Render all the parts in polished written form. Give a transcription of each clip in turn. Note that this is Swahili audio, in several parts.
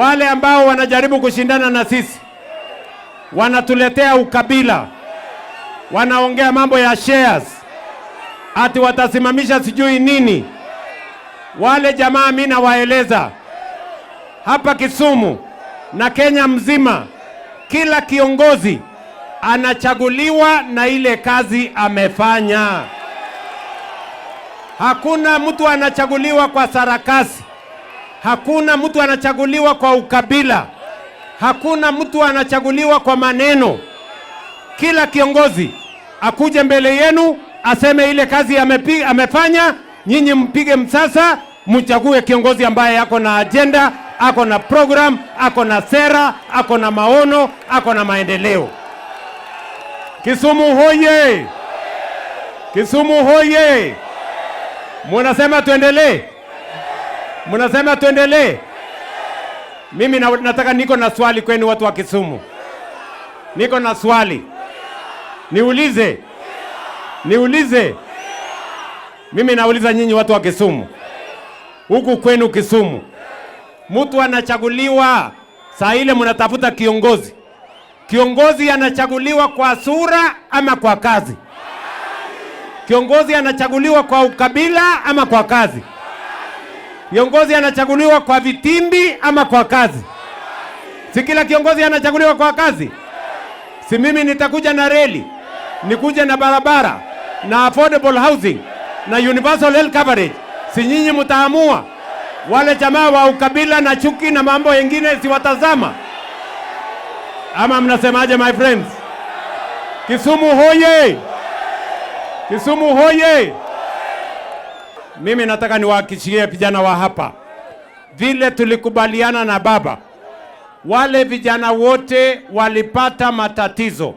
Wale ambao wanajaribu kushindana na sisi wanatuletea ukabila, wanaongea mambo ya shares, ati watasimamisha sijui nini. Wale jamaa mimi nawaeleza hapa Kisumu na Kenya mzima, kila kiongozi anachaguliwa na ile kazi amefanya. Hakuna mtu anachaguliwa kwa sarakasi. Hakuna mtu anachaguliwa kwa ukabila. Hakuna mtu anachaguliwa kwa maneno. Kila kiongozi akuje mbele yenu aseme ile kazi amefanya, nyinyi mpige msasa, mchague kiongozi ambaye ako na agenda, ako na program, ako na sera, ako na maono, ako na maendeleo. Kisumu hoye! Kisumu hoye! Munasema tuendelee? Munasema tuendelee? Mimi nataka, niko na swali kwenu watu wa Kisumu. Niko na swali. Niulize? Niulize? Mimi nauliza nyinyi watu wa Kisumu. Huku kwenu Kisumu, mtu anachaguliwa saa ile mnatafuta kiongozi. Kiongozi anachaguliwa kwa sura ama kwa kazi? Kiongozi anachaguliwa kwa ukabila ama kwa kazi? Kiongozi anachaguliwa kwa vitimbi ama kwa kazi? Si kila kiongozi anachaguliwa kwa kazi? Si mimi nitakuja na reli, nikuja na barabara, na affordable housing, na universal health coverage? Si nyinyi mtaamua? Wale jamaa wa ukabila na chuki na mambo mengine si watazama? Ama mnasemaje my friends? Kisumu hoye! Kisumu hoye! Mimi nataka niwahakikishie vijana wa hapa, vile tulikubaliana na baba, wale vijana wote walipata matatizo,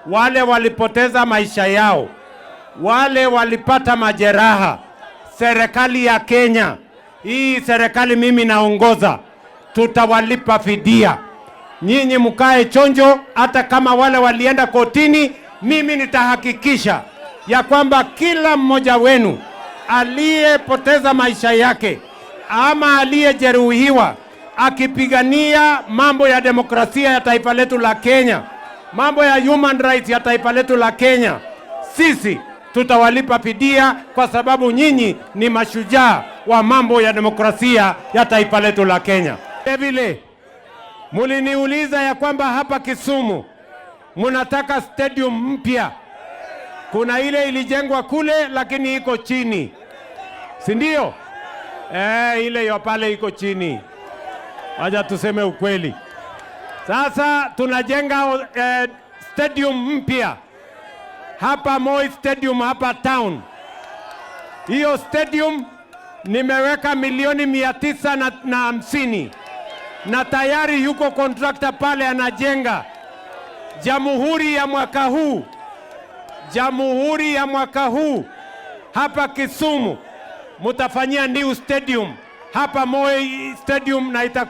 wale walipoteza maisha yao, wale walipata majeraha. Serikali ya Kenya, hii serikali mimi naongoza, tutawalipa fidia. Nyinyi mkae chonjo. Hata kama wale walienda kotini, mimi nitahakikisha ya kwamba kila mmoja wenu aliyepoteza maisha yake ama aliyejeruhiwa akipigania mambo ya demokrasia ya taifa letu la Kenya, mambo ya human rights ya taifa letu la Kenya, sisi tutawalipa fidia, kwa sababu nyinyi ni mashujaa wa mambo ya demokrasia ya taifa letu la Kenya. Vile muliniuliza ya kwamba hapa Kisumu munataka stadium mpya. Kuna ile ilijengwa kule lakini iko chini, si ndio? Ile ya pale iko chini. Wacha tuseme ukweli. Sasa tunajenga stadium mpya hapa Moi Stadium hapa town. Hiyo stadium nimeweka milioni 950 na tayari yuko contractor pale anajenga. Jamhuri ya mwaka huu hapa Kisumu mutafanyia new stadium hapa Moi Stadium, na itakuwa